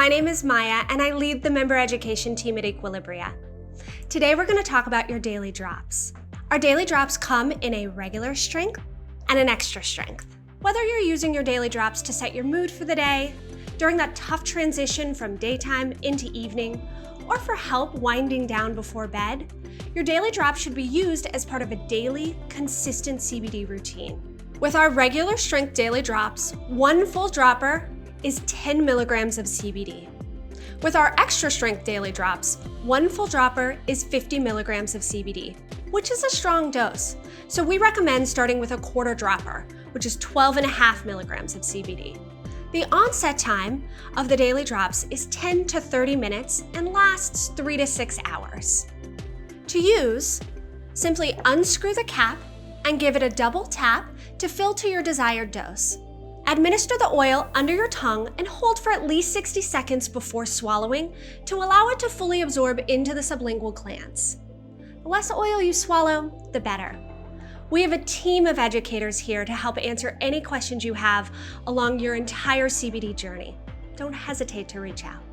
My name is Maia, and I lead the member education team at Equilibria. Today we're going to talk about your daily drops. Our daily drops come in a regular strength and an extra strength. Whether you're using your daily drops to set your mood for the day, during that tough transition from daytime into evening, or for help winding down before bed, your daily drop should be used as part of a daily, consistent CBD routine. With our regular strength daily drops, one full dropper is 10 milligrams of CBD. With our extra strength daily drops, one full dropper is 50 milligrams of CBD, which is a strong dose. So we recommend starting with a quarter dropper, which is 12.5 milligrams of CBD. The onset time of the daily drops is 10 to 30 minutes and lasts 3 to 6 hours. To use, simply unscrew the cap and give it a double tap to fill to your desired dose. Administer the oil under your tongue and hold for at least 60 seconds before swallowing to allow it to fully absorb into the sublingual glands. The less oil you swallow, the better. We have a team of educators here to help answer any questions you have along your entire CBD journey. Don't hesitate to reach out.